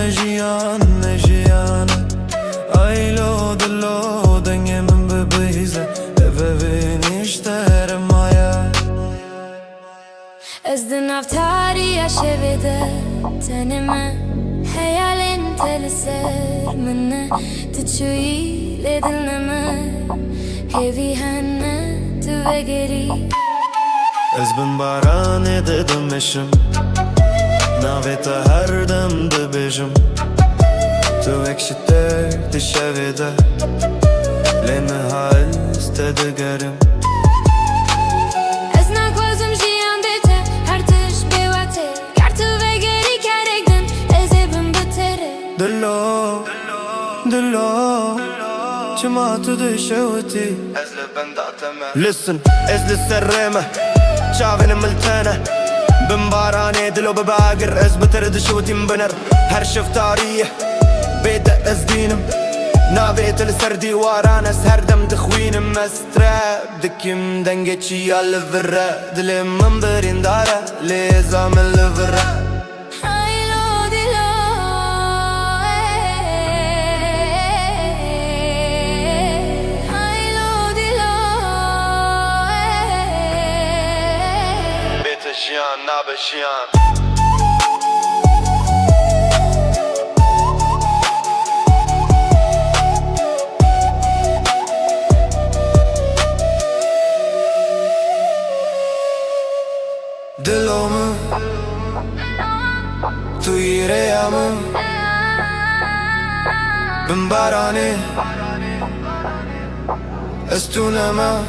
جيان جيانة أيلو دلو دنيا من ببيزة ببين اشتر مايا أزدن أفتاري أشبده تنما حيالين تلسر منه تتشوي لدلنما هذي هنا تبقري أزبن باراني ددمشم نافيتا هردم دبجم تو ekşitter dışarıda Leme hals tedegărım Ezna gözüm jiyan bete her tiş bevate Kartı ve geri kerekten ezebim betere Dillo, dillo Çimatu dışavati Ezle ben dağıtama Listen, ezli serreme Çavini miltene بمباراني دلو بباقر از بترد شوتي مبنر هر شفتاريه بيدا از دينم نافيت السردي وارانا سهردم دخوينم مستراب دكيم دنجتشي الفرا دلي منبرين دارا ليزام الفرا Şiyan, nabe şiyan Dilomu Tu yüreğimi Bimbarani Estunema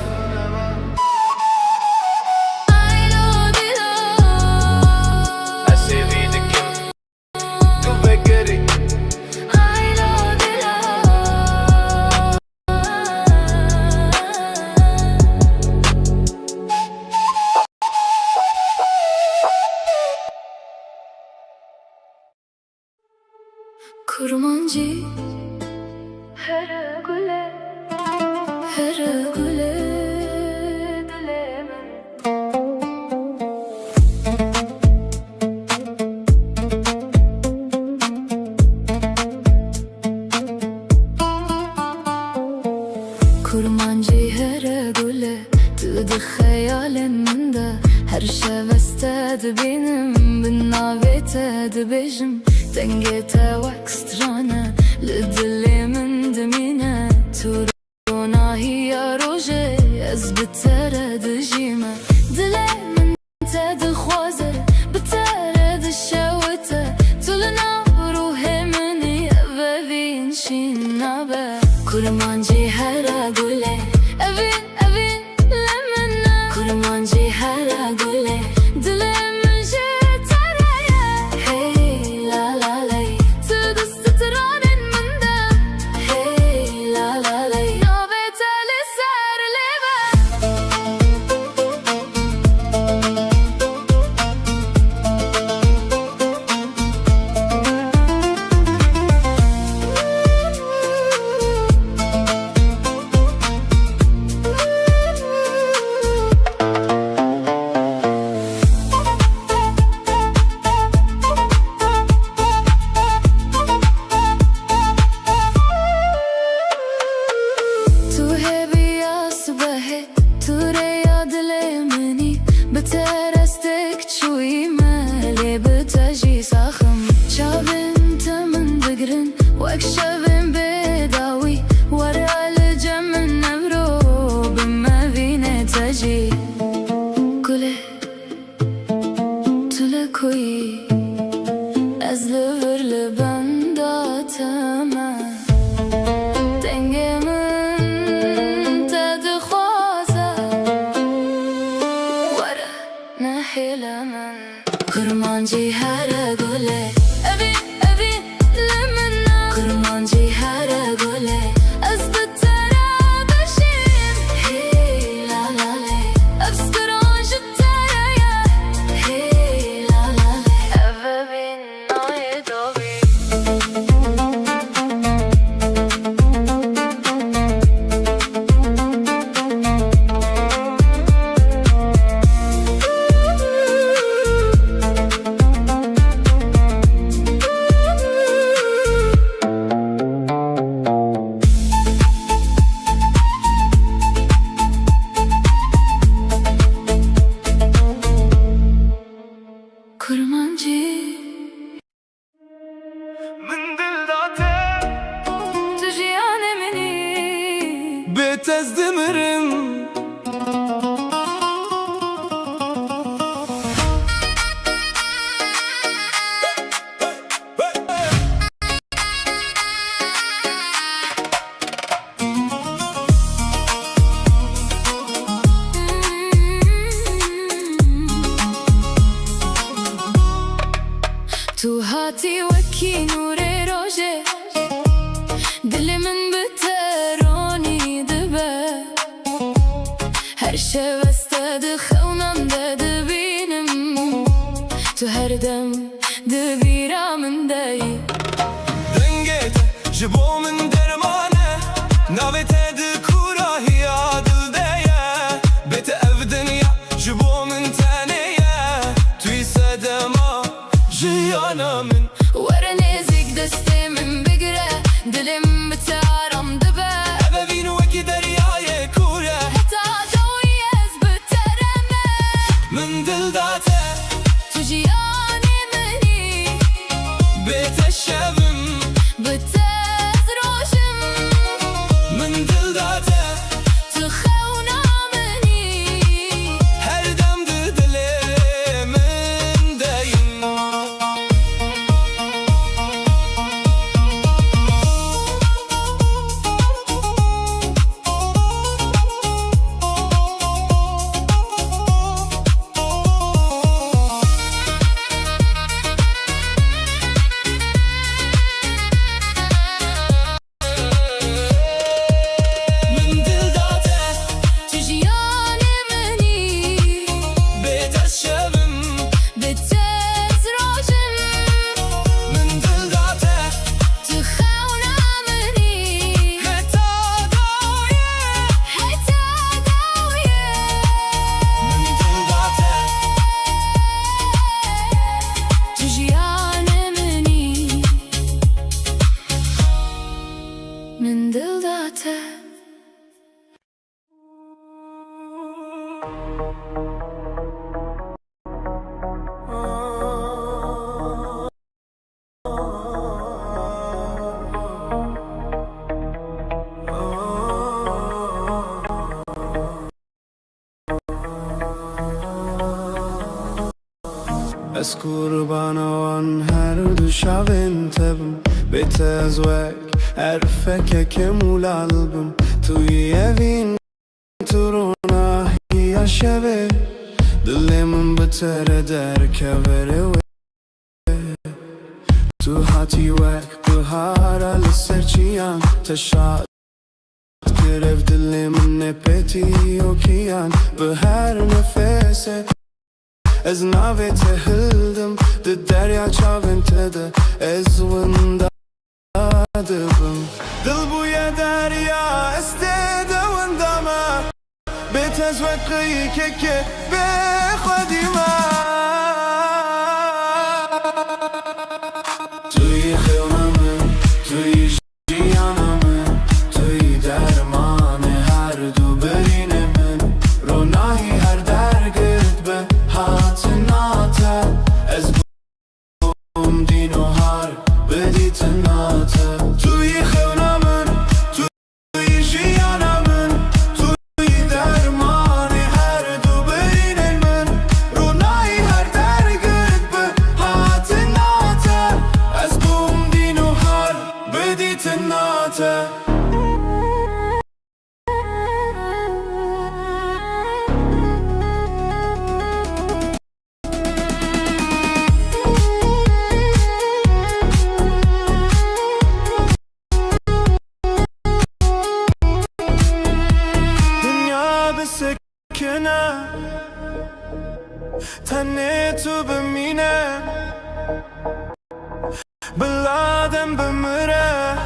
Kurmancı her güle dilemen Kurmancı her güle Tıdı hayalinde Her şevested benim Binnaveted bejim Dengete vakstrana Lidli min demine Turuna hiya roje Ez bitere dijime Dile min ted khwazer Bitere dishawete Tulna ruhe mini Evin shin nabe Kurmancı her gule Evin lemena Kurmancı her gule Dile Kurmancı her gule Evin lemena Kurmancı her gule Ez bitere beşim Hey la la le Efskaran jittere ya Hey la la le Eve bin naye dobi از دمرم تو هاتی وکی نور روژه دل من به ترانی دبه هر شبسته دخونم دبینم تو هر دم دبیرا من دایی دنگت جبو من درمانه ناوت دکوراهی عادل دیه بیت اف دنیا جبو من تانیه توی صدما جیانا من ورنزك دستي من بقرة دلم بتارم دبه ابا بین وکی دریای کوره حتى دويز بترمه من دل داته تجياني مني بیت شبم بتز روشم من دل داته تخونا مني هر دم دل من دایم من دل داته تجياني مني بیت شبم بتز روشم من دل داته تخونا مني حتی دایه حتى دوية من دل داته تجياني مني من دل داته از قربان آن هر دو شبن تبم بیت از وک هر فکه که مولال بم توی اوین تو روناهی شبه دل من بتره در کبره تو هاتی وک بهار لسرچیان تشاد گرفت دل من نپتی و کیان به هر نفسه از ناوت هلدم ده دریا چاونته ده از وندا دبم دل بوی دریا استده وندامه بیت از وقعی که به خودیمه توی خیونمه توی جیانمه توی درمان هر دو برین من روناهی هر درگرد به هات ناته از بوم دین و هر بدیت ناته توی خیونمن توی جیانمن توی درمان هر دو برین من روناهی هر درگرد به هات ناته از بوم دین و هر بدیت ناته سکنه تنه تو بمینه بلادم بمره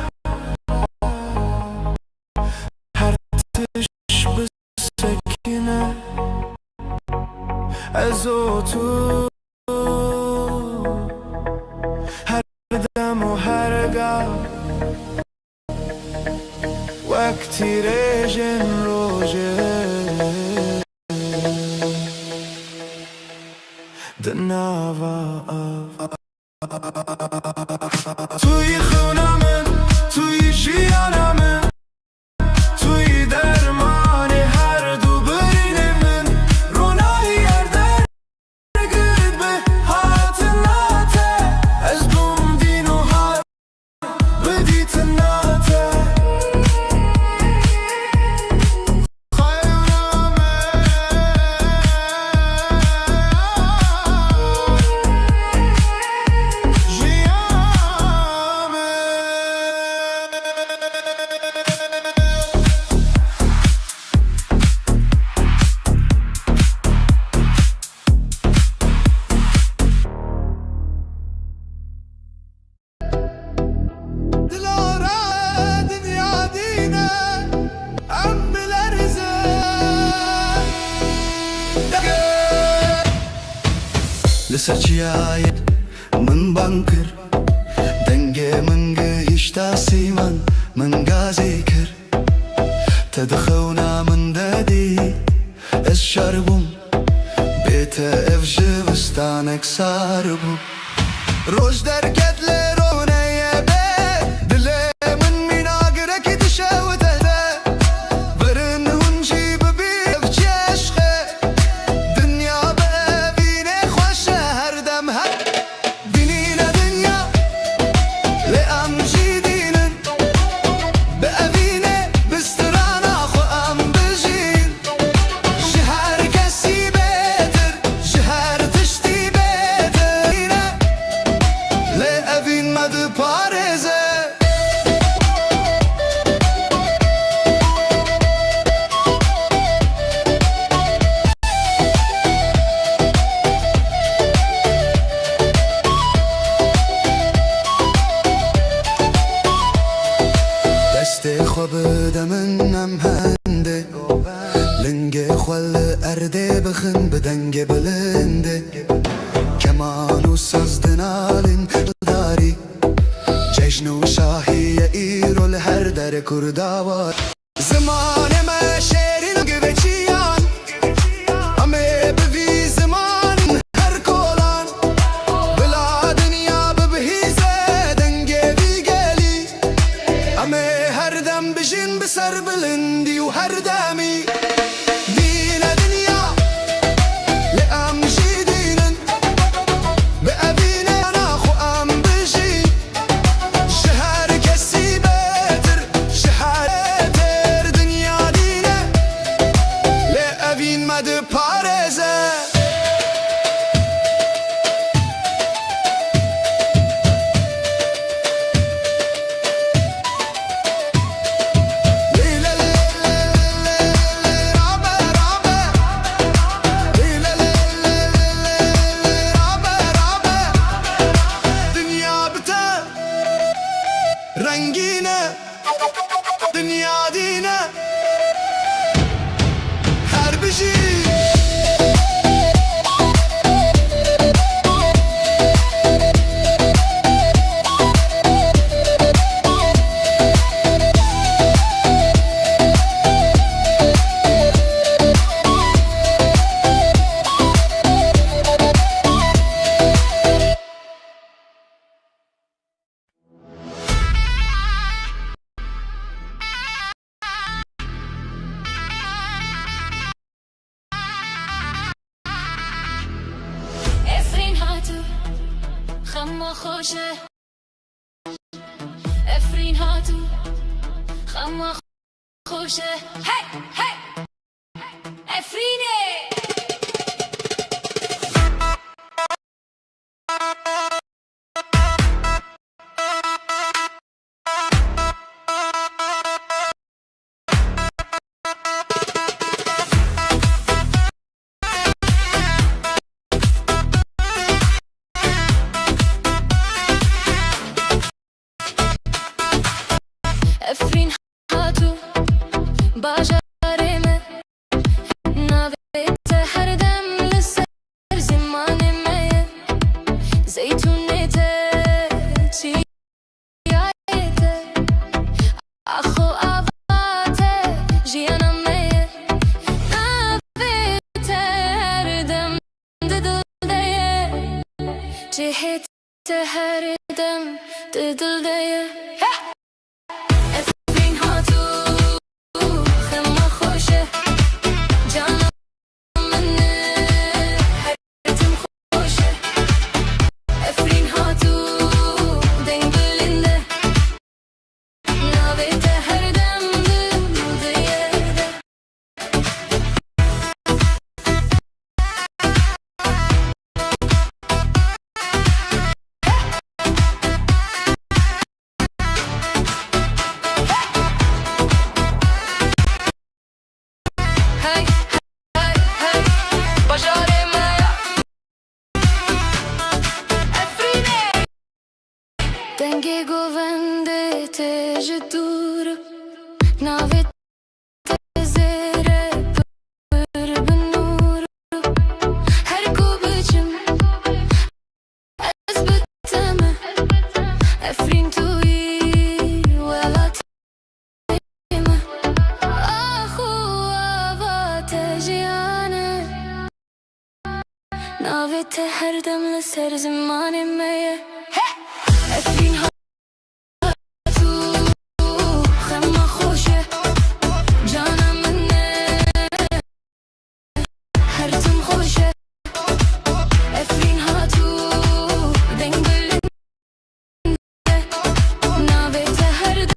هر تش بسکنه از او تو هر دم و هر گاه وقتی رژن روژه دناوا توی خونمن توی جیانمن توی درمان سرچیای من بانکر دنگ منگه هشتا سیمان من گازی کر تدخونا من دادی از شربم بیت افج بستانک ساربو روز در کدل رونه به دل من میناگرک تشاوته برن هنجی ببی افج عشقه دنیا ببینه خوشه هر دم هر بینینه دنیا لام جديدن بأبينا بسترانا خو ام بجين شهر كسي بيتر شهر تشتي بيتر لأبين مد بارزه دست خواب دمنم هنده لنگ خوال ارده بخن بدنگ بلنده کمان و ساز دنالن داری جشن و شاهی ایرول هر در کرداوار زمان ما شیرین گوچیان همه بوی زمان هر کولان بلا دنیا ببهیزه دنگ بیگلی همه هر دم بجین بسر بلندی و هر دمی دین دنیا لام جدیدن بأبینه انا خو ام بجین شهر کسی بتر شهر تر دنیا دینه لأبین مد پارزه رنگینه دنیا دینه هر بجی افرین هاتو خما خوشه افرین هاتو خما خوشه هی هی افرینه افرین هاتو باجارمه ناویت هر دم لسر زمانمه زیتونت چیایت اخو آوات جیانمه ناویت هر دم ددل دیه جهت هر دم ددل دیه دنگه گوونده تجدور ناویت زیره پر بنور هر کو بچم ناويت هردم لسر زماني مية افرین هاتو خما خوشه جانم منه هرتم خوشه افرین هاتو دنگل ناویت هردم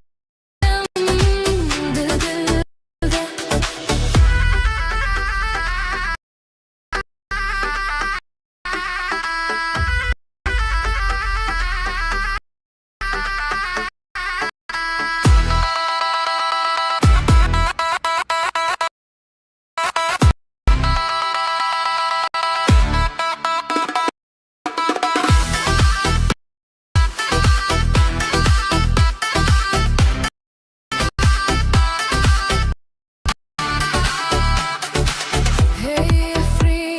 دل دل ده Hey free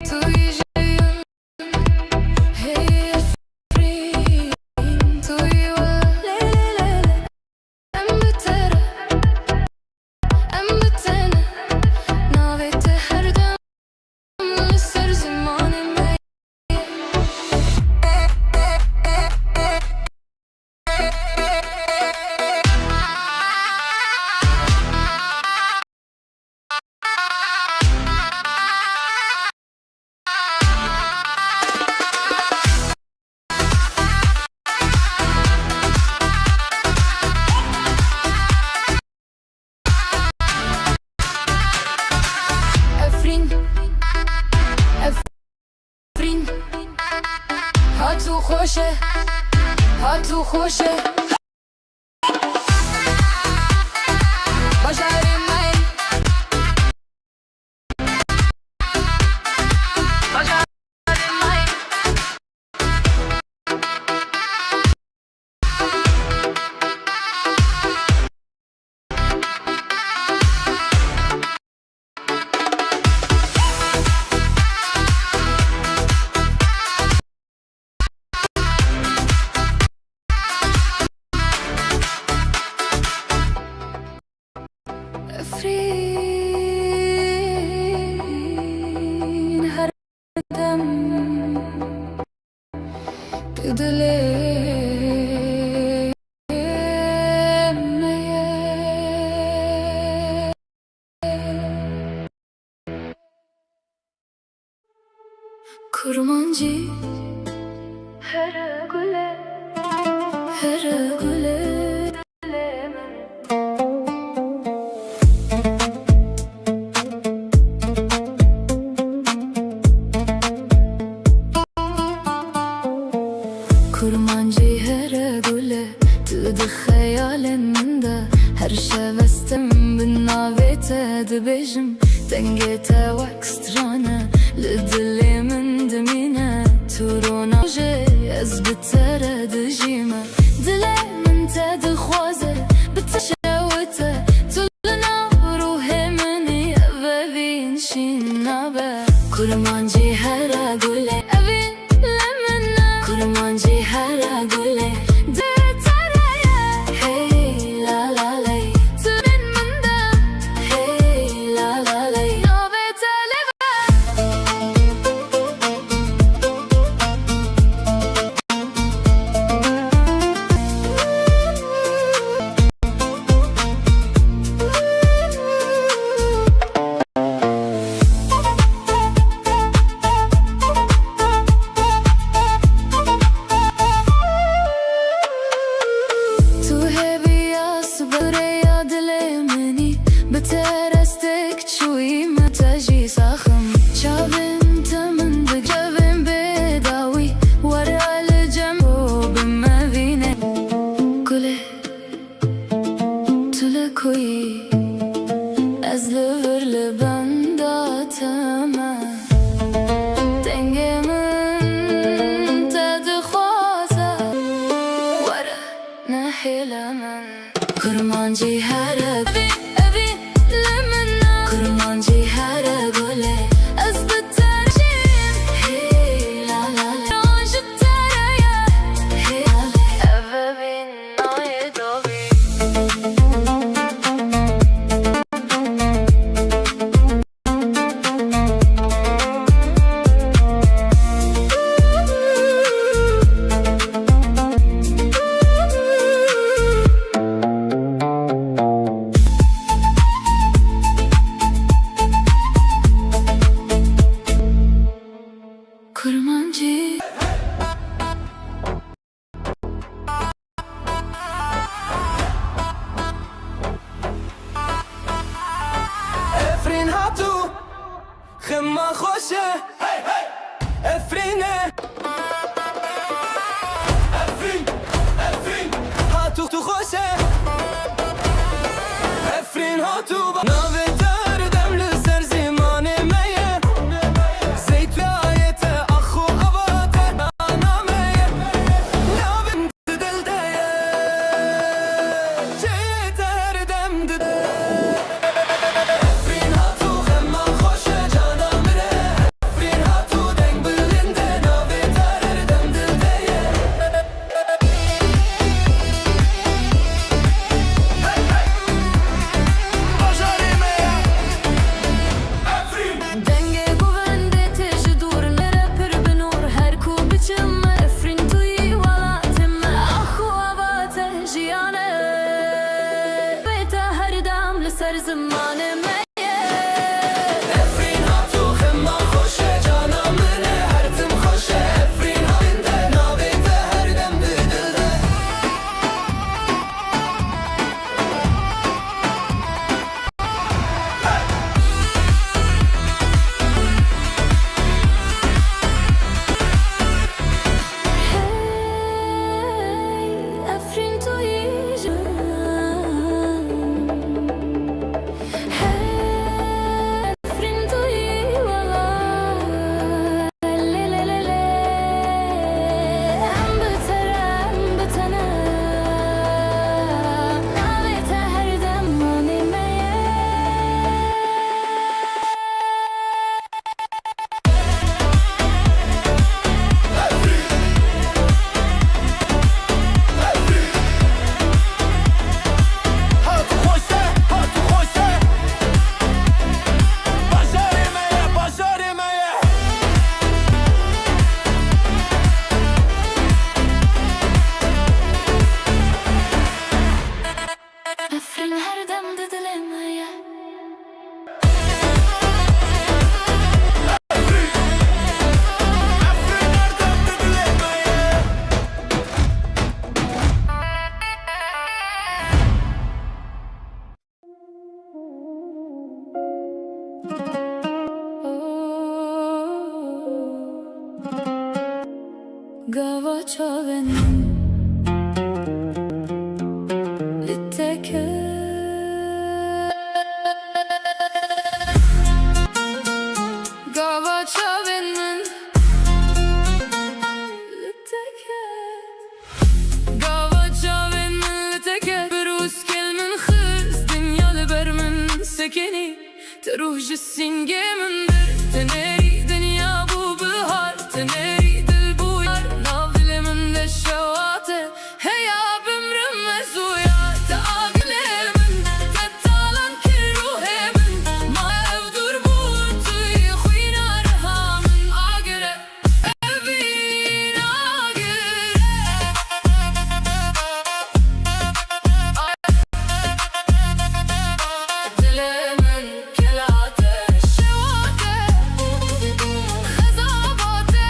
tu yiyeceğim Hey free tu le em betere em betene navete her dem ser zamanı me Efrin Efrin هاتو خوشه هاتو خوشه بجاري ماي بجاري ماي Efrin her dem dilemeye Kurmancı her güle dilemen Kurmancı her güle Tüdü hayalin de Her şevestim bin navete dibejim Dengete vakstrana Lidili min dimine Turuna jay Ez bitere dijime Dile min te dixwaze Bitşevete Tulna ruhe mini Evin şin nabe Kurmancı her güle Evin lemina Kurmancı her güle Detereye Hey la la lay Tübin minde Hey la la lay Navete leve Tu hebi asbare ya dilemeni Biterastek çuy metaji sakhım Çavin temin bicavin bedawi Wara lejam o bimavine Kule Tule koyi Ez liver banda tema Dengemin tadı khoza Wara nahilaman Kurmancı her evin lemina Kurmancı her gole Ez biterjim Hey la la la Jitereye Hey la la Evin naye dobi خوشه افرینه افرین هاتو تو خوشه افرین هاتو با ناوه دردم لسر زمان میه زیت آیت اخو آوات نامه ناوه دل دیه چه دردم دده افرین هاتو خما خوشه جانا مره افرین هاتو دنگ بلنده ناوه دردم دل دیه دنگ گوونده تش دور نره پر بنور هر کو بچم افرین توی ولاتم اخو آوات جیانه بیت هر دم لسر زمان میه افرین هاتو خما خوشه جانا منه هر تم خوشه افرین هاینده ناوه ده هر دم بدلده افرین توی جان افرین توی والا لیلیلیلی ام بترم بتنم ناویت هر دمانی میه هاتو خوشه هاتو خوشه باشاری میه باشاری میه افرین هر دم دل میه افرین هر دم بدله میه Gava çoven liteke Gava çoven liteke Gava çoven liteke Berus kelmen khiz dünyada bermen sekeni Teruh jissin gemendir teneri dünya bu bihar teneri dil bu yar navdilemin de şevate heya bimrim mezuya taaglemin tetalan kiruhemin ma evdur bu tuy khuyna rehamin agire evin dilemin kelate şevate khazabate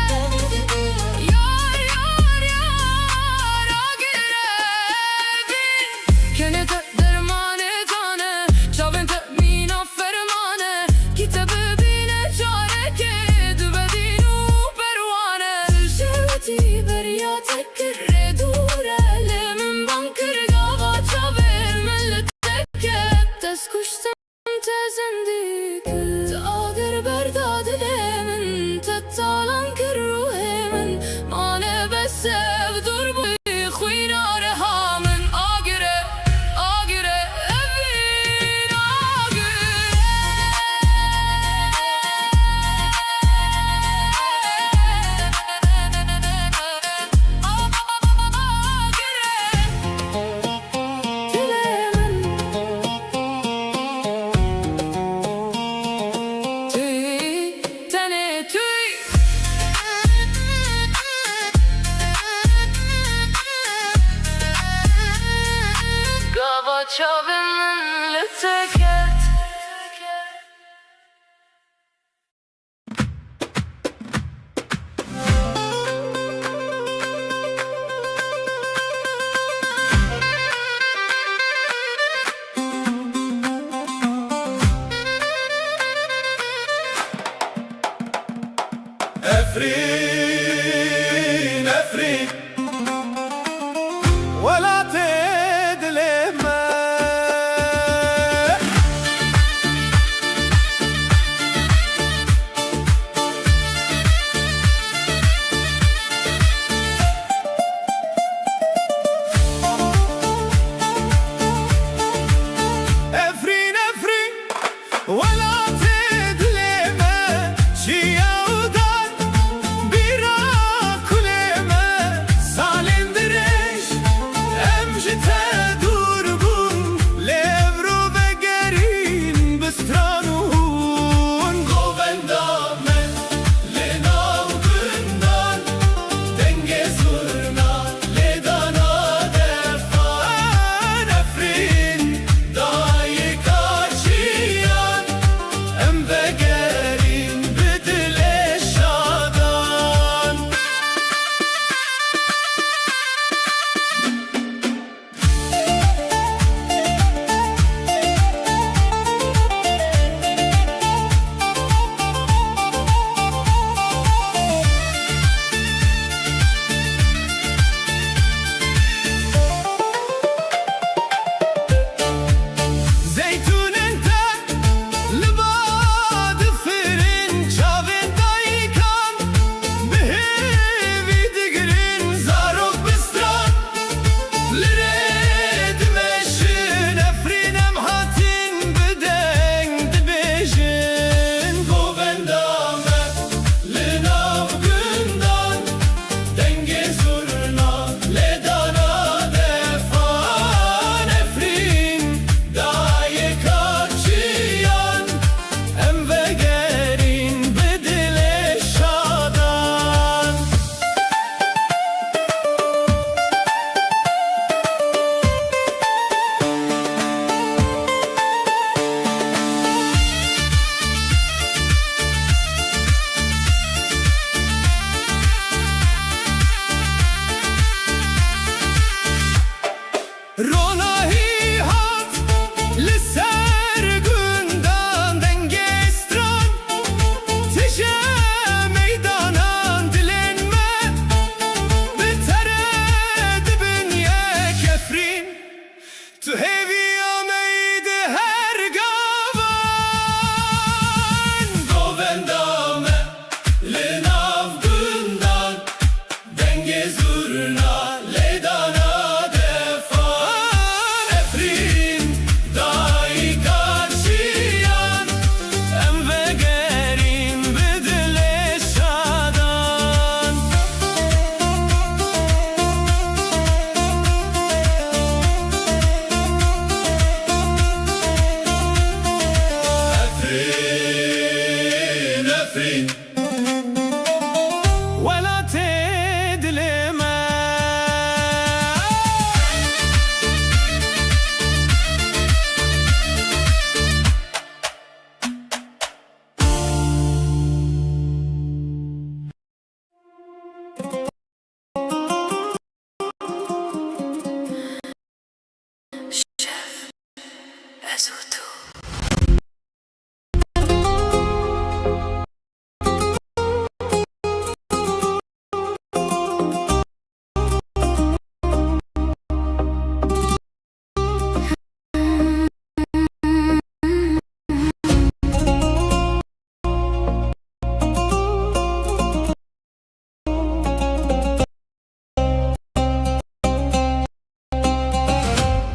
yar yar yar agire evin kene dermane tane çavin mina fermane kitabı bile çareke dübedinu pervane şevati beriya tekkere dure lemin bankır gava çavin millet tekke tes kuştum tezendik Tağır berdad lemin Tettalan kirruhemin Mane besev dur bu Khuyna rehamin Agire, agire Evin Çavin liteket روناهی هات لسر گندان دنگستران تجه میدانان دلن ما بتره دبن یک افرین تو هیوی آمید هر گاوان گووندامه لناف گندان دنگ زورنا لیدانا defan Efrin dai karşıyan em ve gerin bedele şadan Efrin Efrin ولا تدلما Ezutu.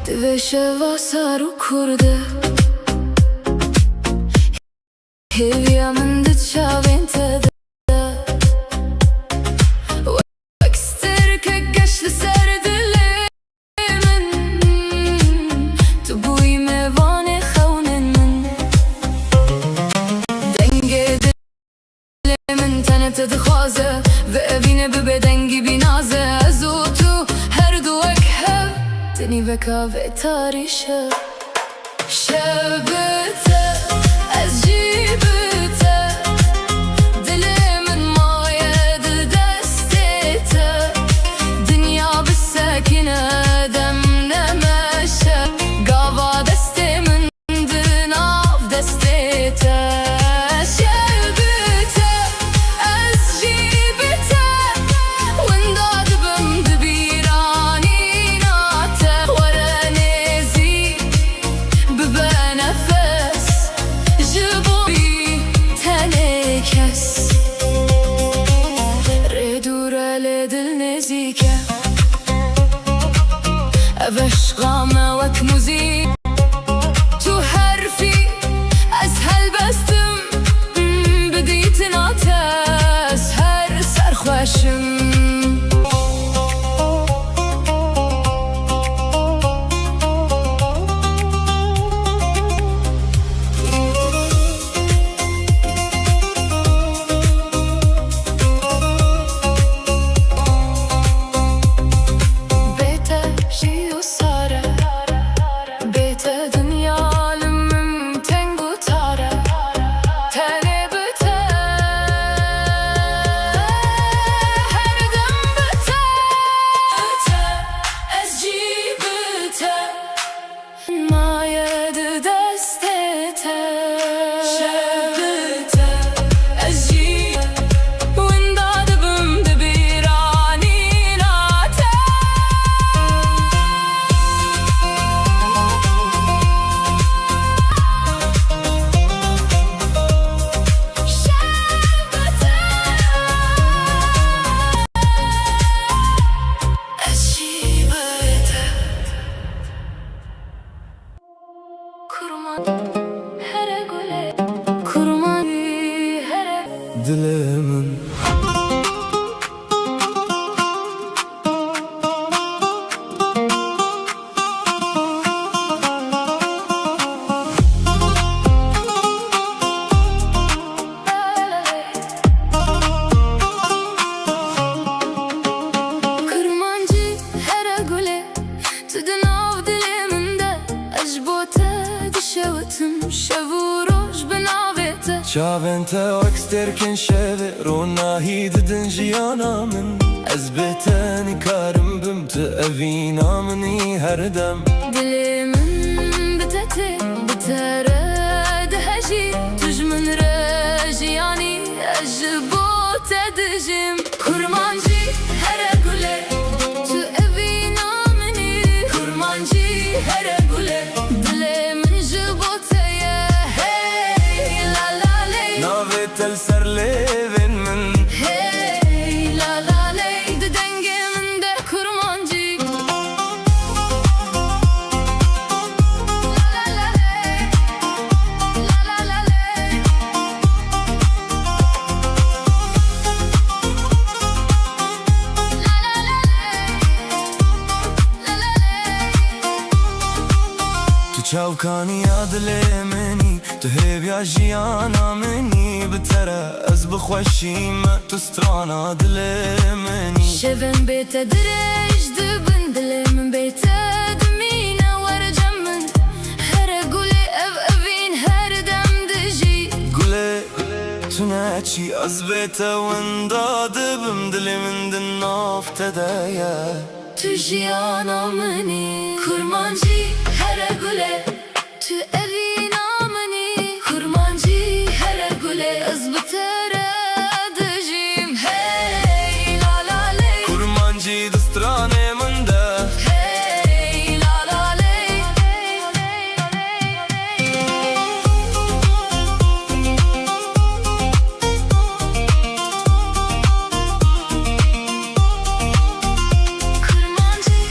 Dveše vasaru kurdu Heviyamın dıçavente de Vakster kagaşlı serdilimin Tu buy mevane khawnen min Denge dilimin tenete dixwaze Ve evine bibedengi binaze Ezutu her duvek hev Deni veka ve tarişe Şevbete ez jibete Dilimin mayedi destete Dünya bissekine demlemeşe Gava destimin dınav destete Şevbete ez jibete Winda dibim dibirani nate Waranezi bibe nefes Jibu bi tenekes Redurele dil nezike Eveş game vek muzik Tu herfi ez helbestim Bidiytin ates her serxweşim Bete jiyo sare Bete dünyalımım tengu tare Tene bete Her dem bete Ez jibete Mayedi destete Şevbete Ez jibete Winda dibim dibirani nate Şevbete Ez jibete Kurman here gule Kurman here dilimin Kurmancı here gule Tudun av diliminde Ejbote dişevetim Şevu roj binave وقته شافن تا وكستر كن شبه روناهي ددن جيانا من أزبتني كارم بمت أفينا مني هردم دلي من بتتي بترد هجي تجمن رجياني أجبو تدجم كرمانجي هرقولي تو أفينا مني كرمانجي هرقولي دلي من جبو تيه هي لا لا لي نافت السر ليفن من هي لا لا لي ددنجي من ده كرمانجي لا لا لي لا لا لي تشاو كان ياد مني تهيب يا جيانا مني بترى أزبخ وشيمة تسترانا مني شفن بيت درج دبن دلي من بيت دمينا ورجم من هرقولي أفين هردم دجي قولي تناتشي أزبيتا ونداد بمدلي من دناف تدايا تجيانا مني كرمانجي هرقولي تو أفينا مني كرمانجي هرقولي أزبط ردجيم هي لا لا لي كرمانجي دستراني من ده هي لا لا لي كرمانجي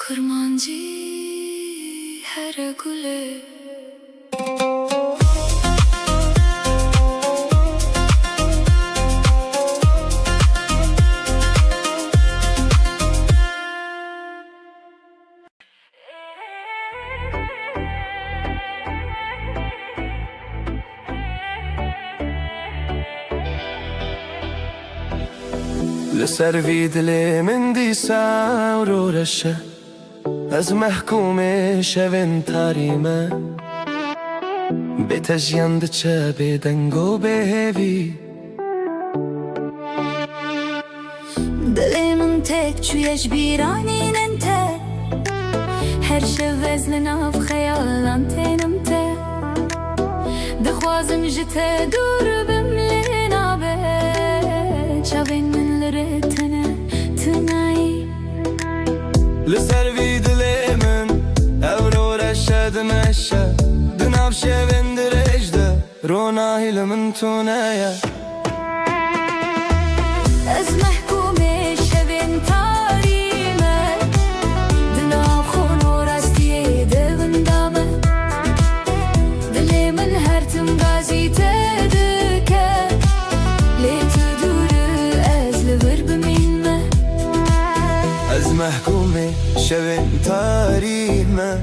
كرمانجي هرقولي لسر في دلي من دي ساورو رشة از محکوم شوین تاریمه به تجیند چه به دنگو بهوی دلي من تك شويش بيرانين انت هرشة وزلنا في خيال انتين انت دخوازم جته دور بملينا بيت شابين من لرتنا تناي لسر في دلي من اورو رشة دمشة دناف شوین درجده روناهي لمن تونايا از محکوم شوین تاریمه دنا خونو راستی دوندامه دلی من هرتم غازی تدکه لیت دور از لور بمینمه از محکوم شوین تاریمه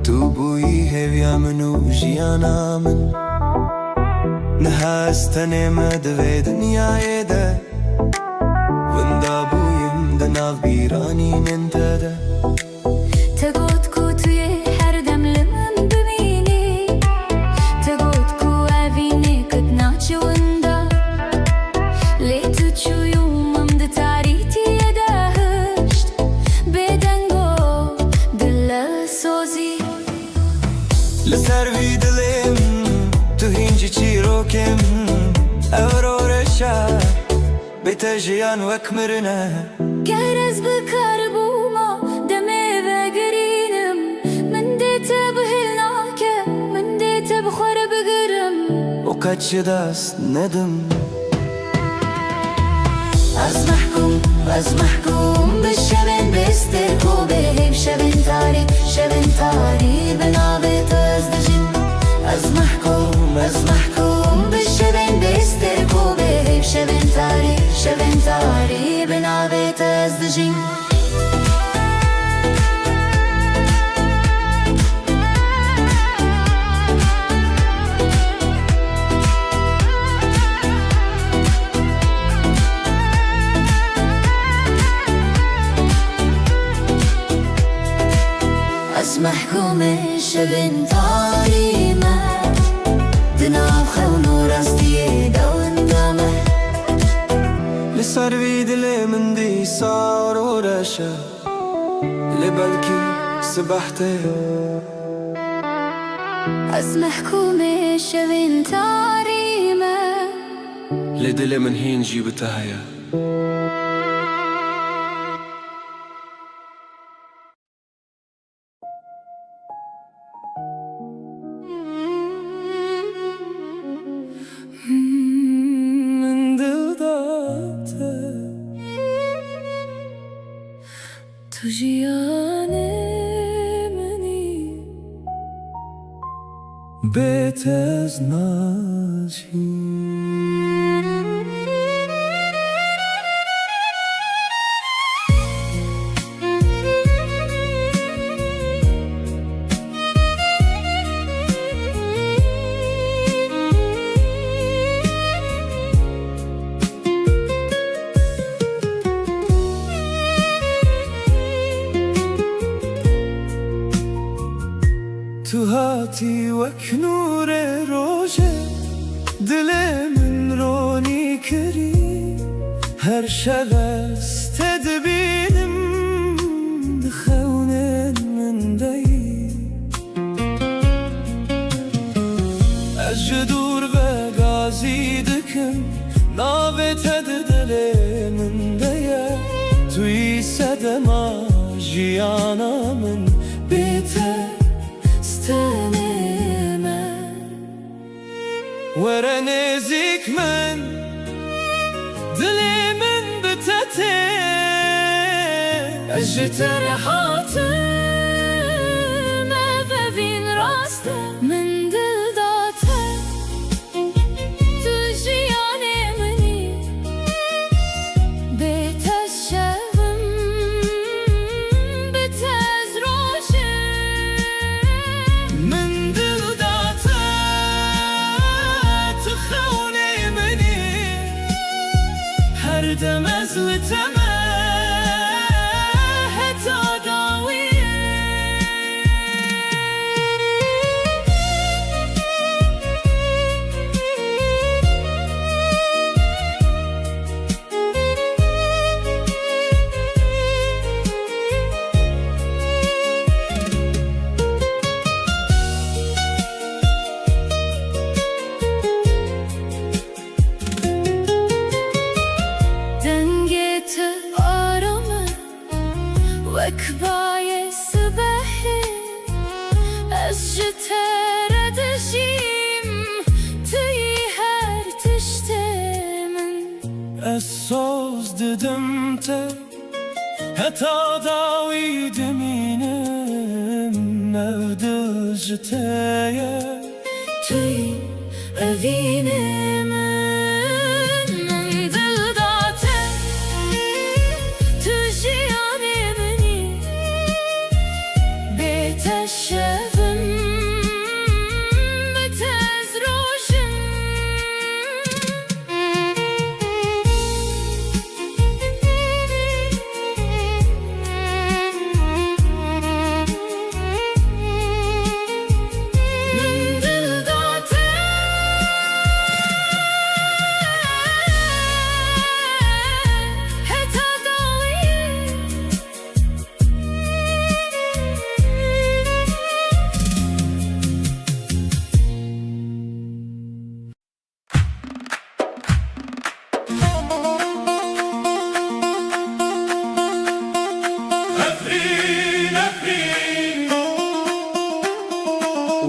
تو بویی هویا منو جیانا من نهاستني مدوي دنياي ده وندا بويم دناف بيراني ننتده تقود كو توی هر دم لمن ببینی تقود کو اوینی کت ناچه وندا لیتو چویومم ده تاریتی دهشت بدنگو دل سوزی لسر في دلم تو هنجي چيروكم اورو رشا بتجيان وكمرنا گرز بکار بوما دمه وگرینم من دیت بهلناکه من دیت بخور بگرم وكاتش داست ندم از محکوم بشوین بستر کو بهیم شوین تاری بنابت از دجین از محکوم بشوین بستر کو بهیم شوین تاری بنابت از دجین باشە لێ بەلکی سبەحتەیە Ez mehkumê şevên tarî me لێ دلێ من هین جی بتە هەیە من دڵداتە Tu jiyanê minî بێتەز ناچی تو هاتی وەک نورê rojê dilê min ronî kirî her şeves te dibînim di xewnên min deyî ez ji dûr ve gazî dikim navê te di dilê min de ye tu yî sedema jiyana min bê te teneme were nêzik min dilê min bite tê ez ji te re hatim evevîn rast e min dil date Tu jiyanê minî bê te şevim bi tez rojim min dil date tu xewnê minî her dem ez li te me heta dawî dengê te arame wek bayê sibehê ez ji te re dijîm tu yî her tiştê min ez soz didim te heta dawî dimînim ev dil ji te ye Tu yî evînê min min dil date Tu jiyanê minî bê te şevim bi tez rojim Min dil date heta dawî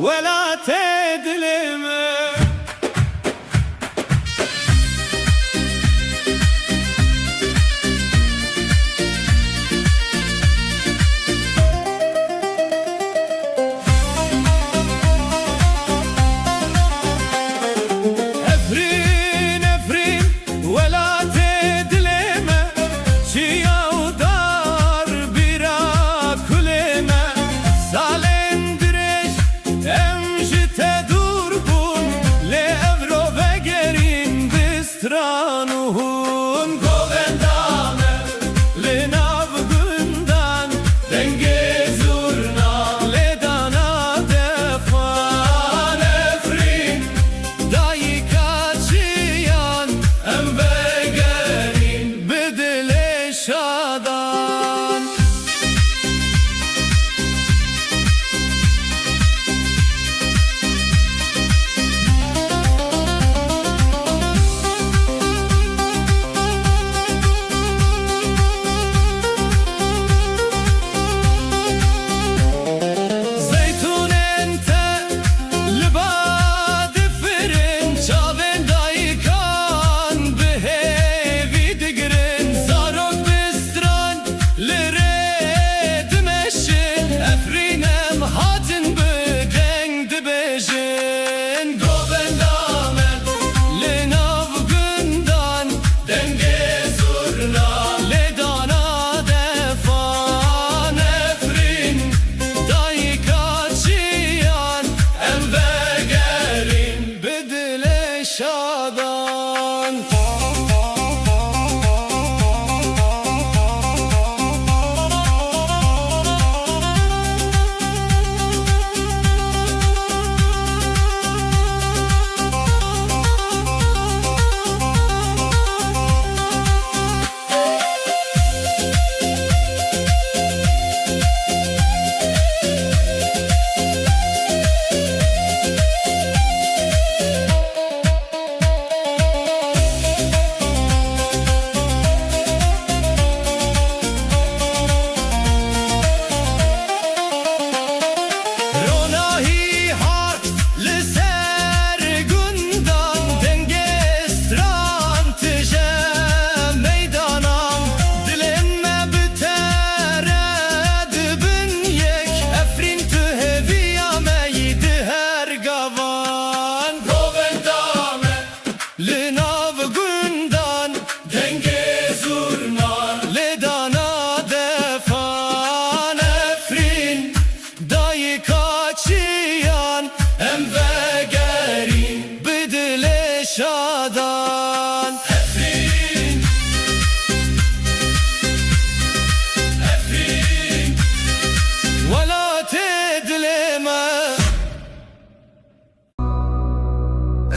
ولا تدلم افرين افرين ولا تدلم شيا ودار بيرا كلمه سالندرش ام جته دور بو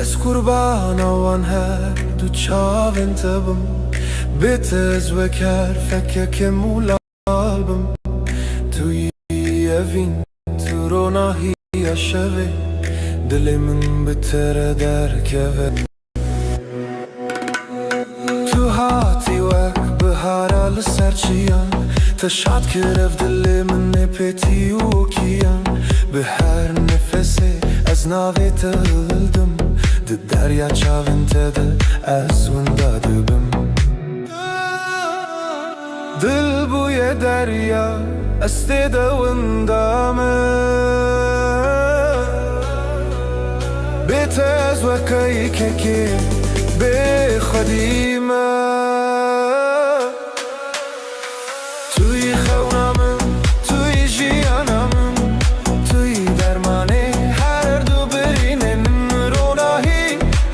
Ez kurbana wan her du çavên te bim. Bê te ez wek her fekeke mulal bim. Tu yî evîn tu ronahiya şevê. Dilê min bi te re derkeve. Tu hatî wek bihara li ser çiyan. Te şad kirev dilê min ê pêtî û okiyan. Bi her nefesê ez navê te hildim. Di derya çavên te de ez winda dibim. Dil bûye derya ez tê de winda me. Bê te ez wekeyî kekê bê xwedî me. Tu yî xewna min, tu yî jiyana min. Tu yî dermanê her du birînê min. Ronahî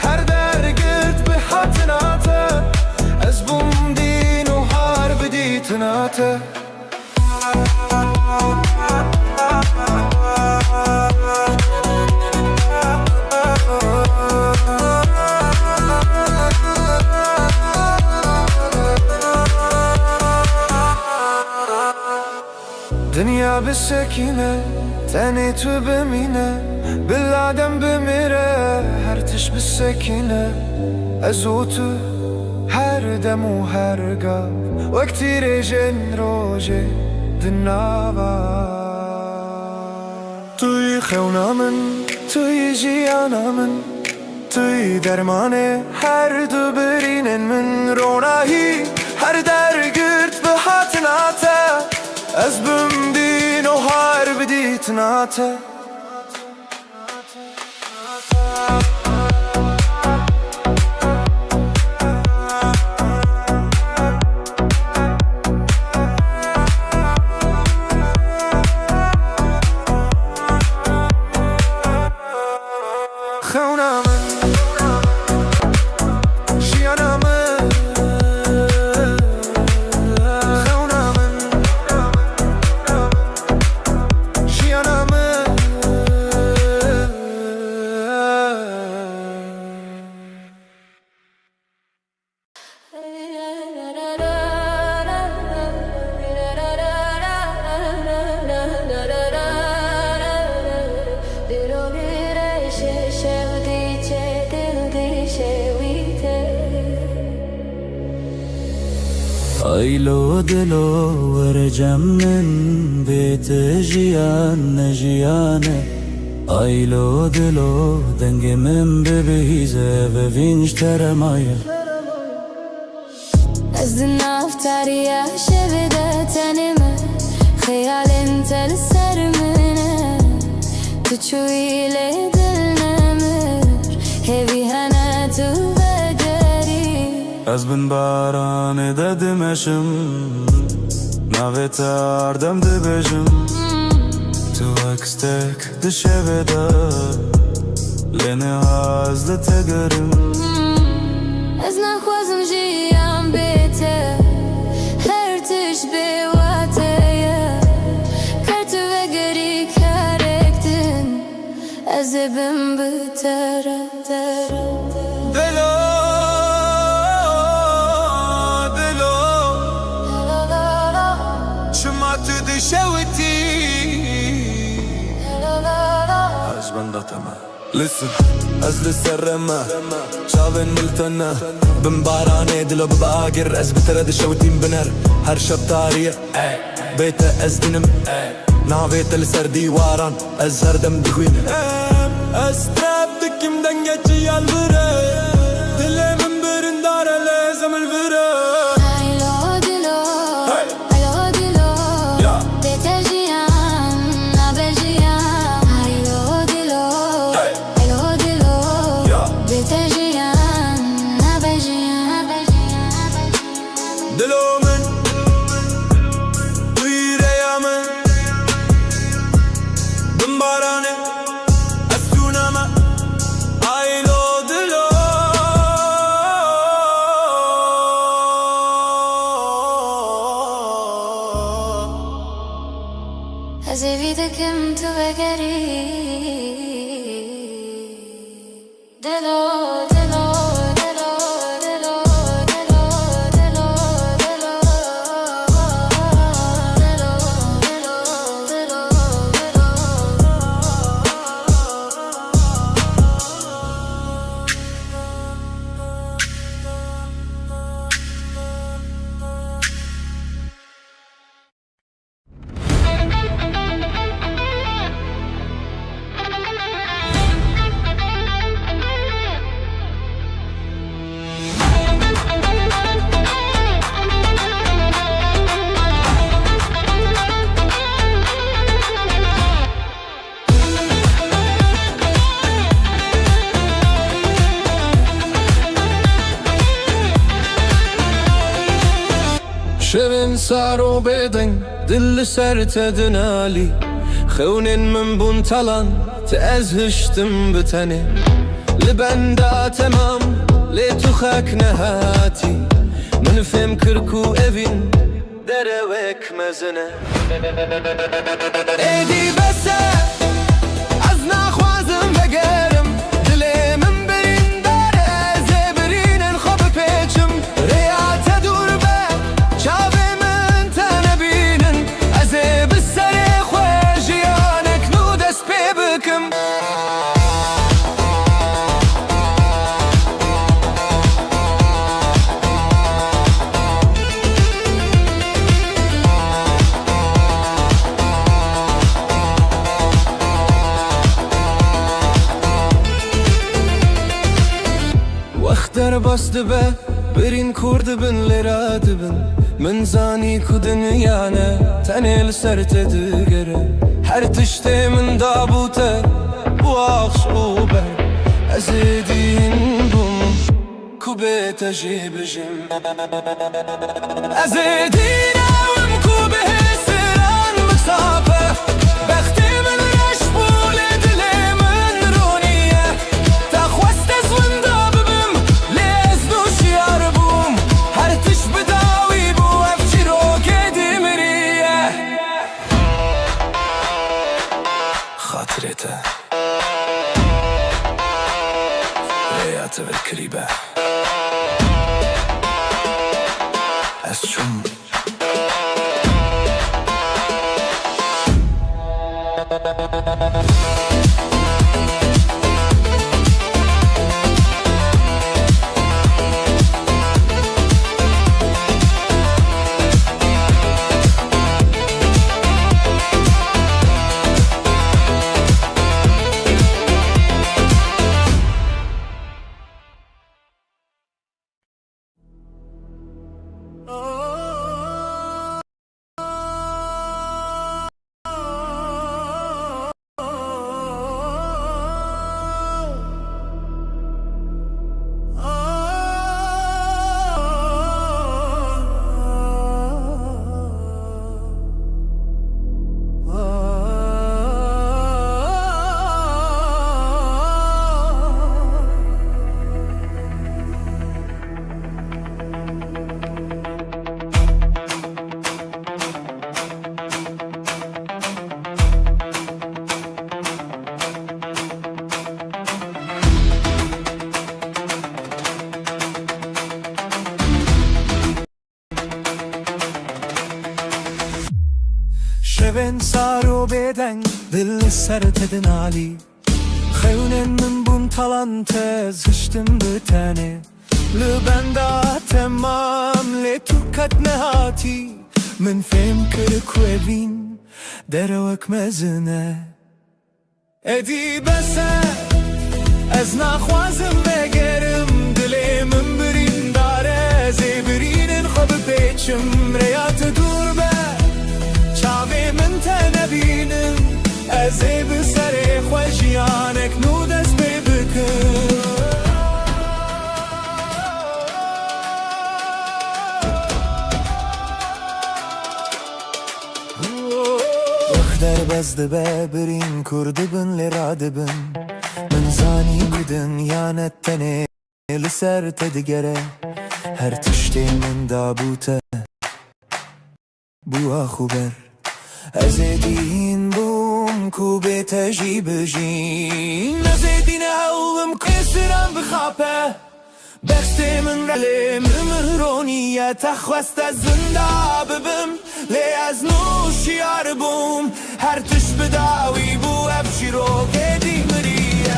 her dergirt bi hatina te. Ez bûm dîn û har bi dîtina te. Dünya bir sekine, tenê tu bimîne. Biladem bimire, her tiş bir sekine. Ez û tu her dem û her gav. Wek tîrêjên rojê di nava. Tu yî xewna min, tu yî jiyana min. Tu yî dermanê her du birînên min. Ronahî her dergirt bi hatina te. Ez bim dîn û har bi dîtina te. Xewna min, jiyana min. Xewna min, jiyana min. Aylo dilo vereceğim min bête jiyane jiyane. Aylo dilo dengimin bibîze ve vinç teremaye. Ez di nav tariya şevê de tenê me. Xeyalên te li ser min e. Tu çûyî lê dil nemir. Hêvî hene tu vegerî. Ez bin baranê de dimeşim. Navê te ardem dibêjim. Tu wek stek di şevê de. Lê nihaz li te gerim. Ez naxwazim jiyan bê te. Her tiş bê wate ye. Ker tu vegerî kerek din. Ez ê bim bi te re. Delo delo şima tu di şewitî. Ez benda tema. Listen, ez li serreme çavên miltene. Bin baranê dilo bi bagir. Ez bi te re dişewitîm biner. Her şeb tariye bê te ez dînim. Navê te li ser dîwaran ez her dem dixwînim. Ez trap dikim dengecî yal vire. Dilê min birîndar e lêzem il vire. Aylo dilo, aylo dilo. Bê te jiyan, navê jiyan. Aylo dilo, aylo dilo. Bê te jiyan, navê jiyan. Dilo min tu yî rêya min. Bin baranê ez tûne me. دلو دلو دلو دلو دلو دلو دلو شبن سارو بيضن دل سرت دنالي خونن من بون طلان تأزهشتم بتني لبندا تمام ليتو خاك نهاتي من فهم كركو evin دروك مزنه ايدي بس ازنا خوازم بقرم دلي من برين داره زبرين انخب پیچم ريات دور به چاوه من تنبینن ازه بسر خوشیانک نو دست پی بکم در باست به برین کرد بن لراد بن من زانی کو دنیانه تنیل سرت دگره هر تشته من دابوته bu akşuber ازدین بوم کو به تجیبجم ازدین اوم کو به سران مسافه بختی من رش بول دل من رونیه تخواست از وندا ببم لیز نوشیار بوم هر تش بداوی بو افچی رو که دیمریه خاطرته ریات بالکریبه از چون شبن سارو بدن دل سرت دنالي خونن من بوم طلان تزهشتم بتني لبندا تمام لتوكت نهاتي من فهم كرك وبين دروك مزنه ادي بس ازنا خوازم بگرم دلی من برین داره زبرین خوب پیچم ریات دور به چاوی من تنبینم ازی بسر خوشیانک نو دست بی بکن در بزد برین کرد بن لراد بن من زانی گودن یانت تنه لسر تدگره هر تشتی من دابوته بوا خوبر ازدین بوم کو به تجیب جین ازدین اوم کسران خاپه بخشتی من رلی ممرونیه تخواست زنده ببم لی از نوشیار بوم هر تش بداوی بو ابشی رو که دی مریه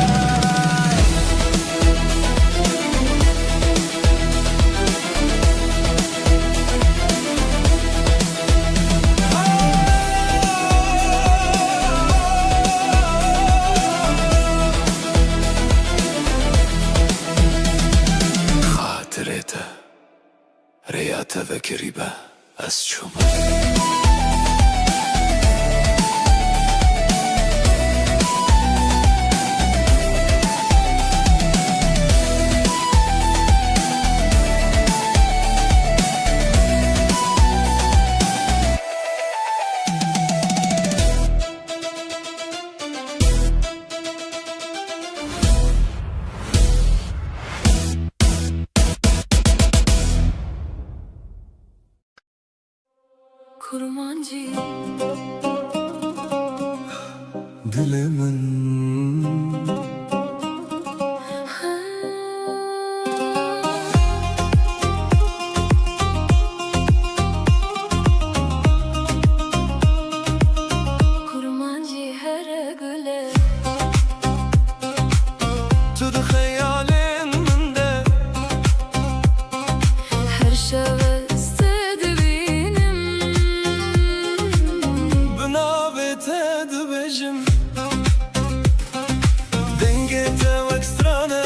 خاطرته ریاته و کریبه از چوم Kurmancı dilimin Kurmancı her güle Tudu hayalinde her şeve istedi benim Bnavete dubejim Dengete vak strane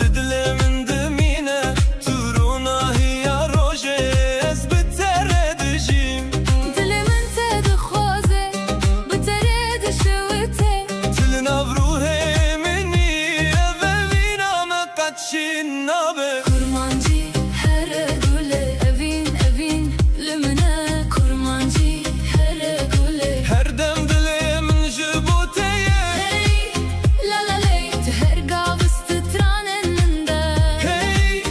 Lidlemin demine Turuna hiya roje Ez bitere dijim Dilimin te dixwaze bitere dişewite Tilin avruhe mini Eve vina me kaçin nabe Kurmancı her güle evin evin limine Kurmancı her güle Her dem dilimin jibuteye Hey la la ley te her gavıstı traneninde Hey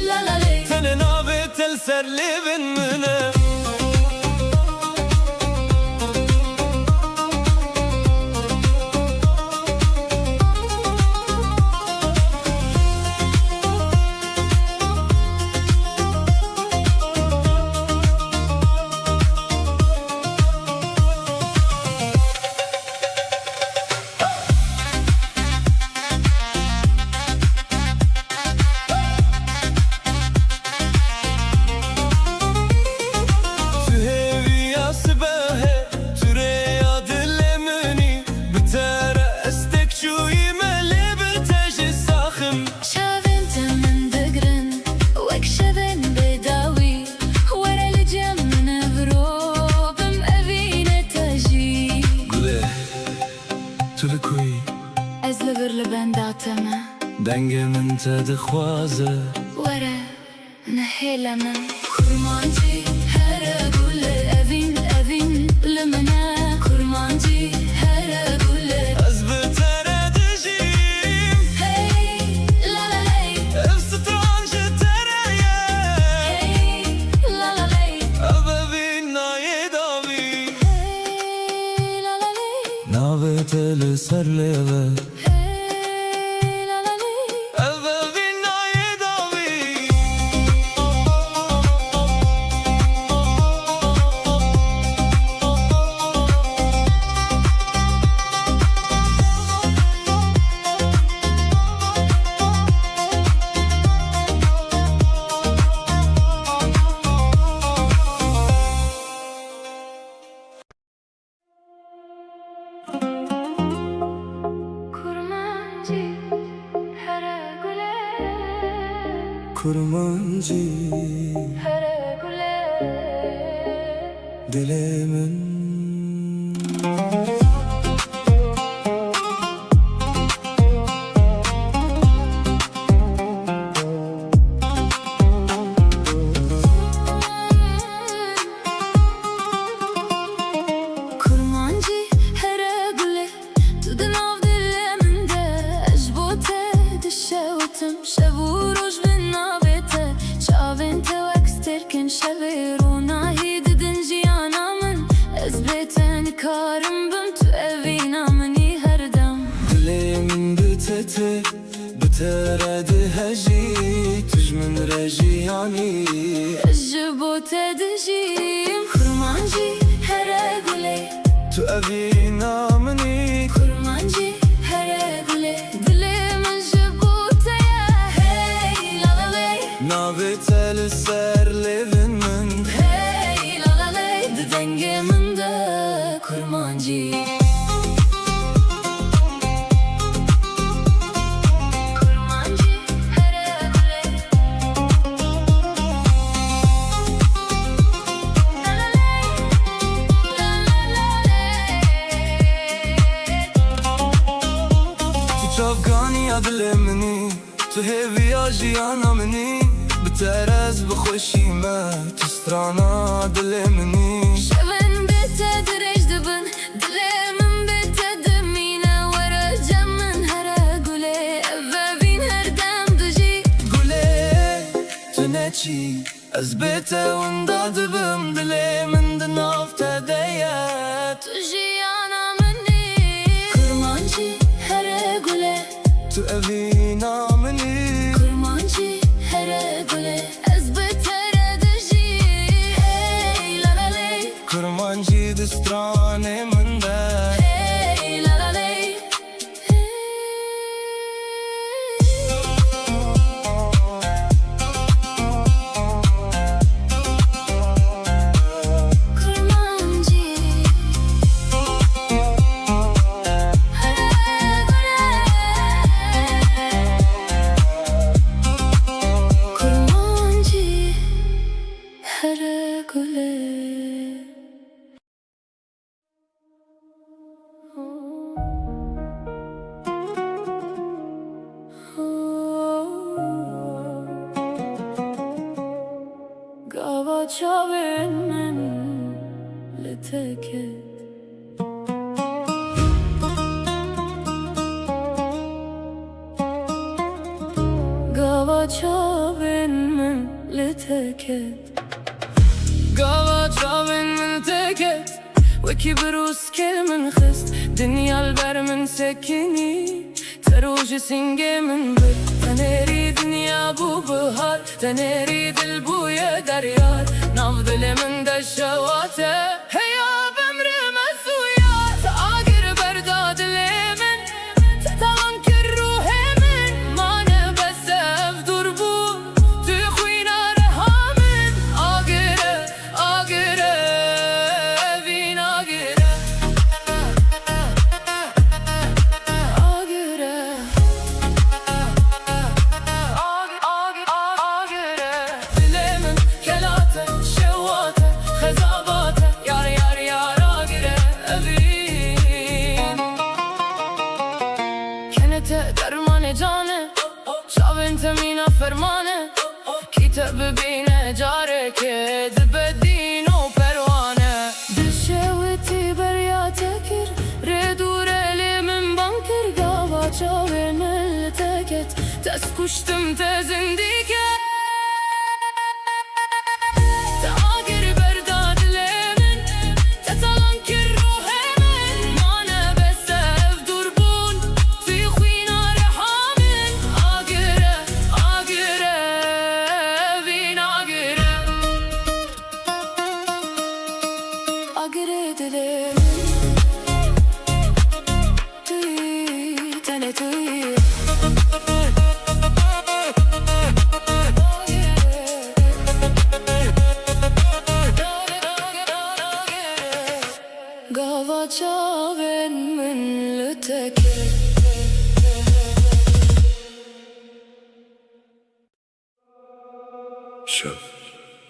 La la ley Tene nabe tel serlevin mine Tüheviya sibehe Türeya dilemini Bitere estek şuyime Lebir teji sakhim شافن تمن دقرن وك شافن بداوي ورا الجم نبرو بم أبينا تجي Gule Tülü kuy از لبر لبن داتما Dengemin tedi khwaze ورا نحيلا من كرمانجي هرا قول أبين أبين لمنا كرمانجي هرا قول Ez bitere dijim هي لا لا لي Ev strancı tereye هي لا لا لي Evevin nayedavi هي لا لا لي Nave teli serleve هي لا لا لي Evevin nayedavi Kurmancı her güle Kurmancı her güle dilimin Kurmancı her güle tudun av dileminde Ejbote dişevutim şevu roj bin navete Çavin te vek sterkin şevi runahi didin jiyanamın Ez beten karım bim tu evina mani her dem Dilimin bitete بترد هجي تجمن رجياني جبو تدجيم kurmancı her gule تو أبينا مني kurmancı her gule dilimin jibutaya hey la la lay نابت السر لبن من hey la la lay dengemin de kurmancı دلمني تو هيفيا جيانا مني بترز بخوشي ما تسترانا دلمني شبن بتدرج دبن دلمن بتدمينا ورا جمن هرا قولي أبابين هردم دجي قولي تنتشي أزبته ونداد بم دلمن دناف تديات تجي أنا مني kurmancı هرا قولي تو أبينا مني kurmancı هرا قولي أزبت ردجي hey la la lay kurmancı دستراني من ده hey la la lay Çavin men leteket Gava çavin men leteket Gava çavin men teket Weki berus kelmen khist Dünya alber men sekini Teruji singe men bir Teneri dünya bu bihar Teneri dil bu yederyar Nav dilimin de şevate Heya bemri mesuyat Agir berda dilimin Tetan kir ruhimin Mane besev durbu Tükhuyna rehamin Agire, agire Vin agire Agire Dilimin kelate, şevate, khezabate Yar yar yar agire evin Kenete dermane cane Şavin temina fermane Kitap bine careke Dibedin o pervane Dişeveti berya tekir Redur elimin bankir Gava çavin el teket Tez kuştum tezin diket Agir berda dilimin Tetalan kir ruhimin Mane besev durbun Tükhuyna rehamin Agire, agire Vin agire Agire dilimin Tüy, tene tüy Gava çavin min leteket شب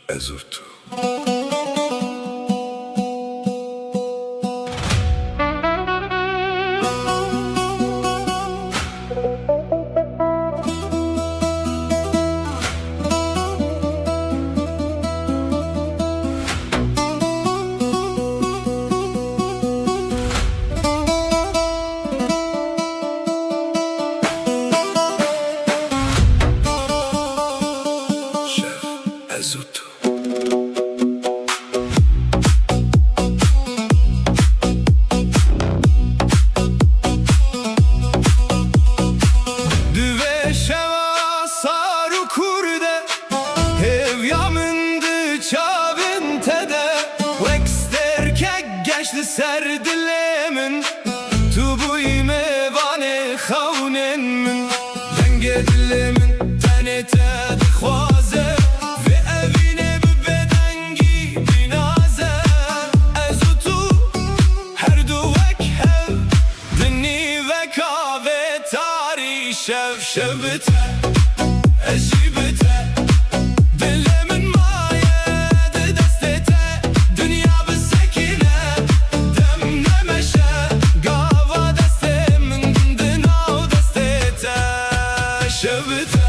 أزرته شب أزرته رنگ دل من تنت دخوازه و اوینه بدنگی بینازه از تو هر دو وک هف دنی و کاوه تاری شب شبته عجیبته دل من مایه دستته دنیا بسکینه دم نمشه گاوا دست من دناو دستته شبته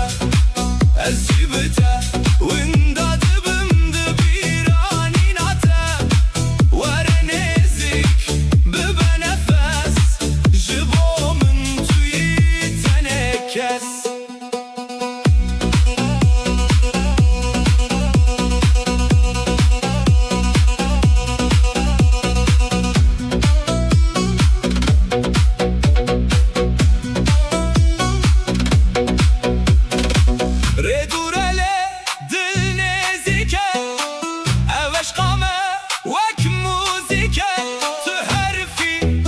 عجیبته ونداد بمد بیرانی ناته وره نزیک ببه نفس جبو من توی تنکس ردورله دل نزیکه اوش قامه وک موزیکه تو حرفی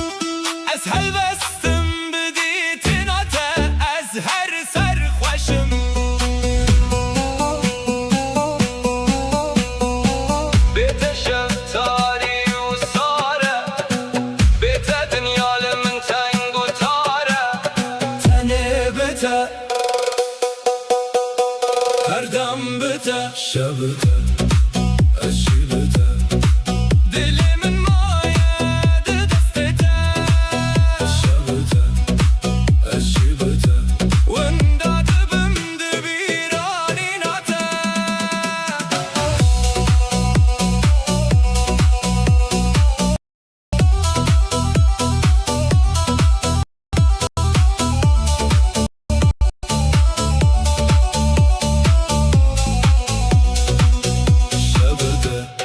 از هل بستم بدی تناته از هر سر خوشم بیت شفتاری و ساره بیت دنیال من تنگ و تاره تنه بته هر دم بته شبته عجیبته دل من مایه دستته شبته عجیبته ونداد بمد بیرانی ناته شبته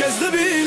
ez dibî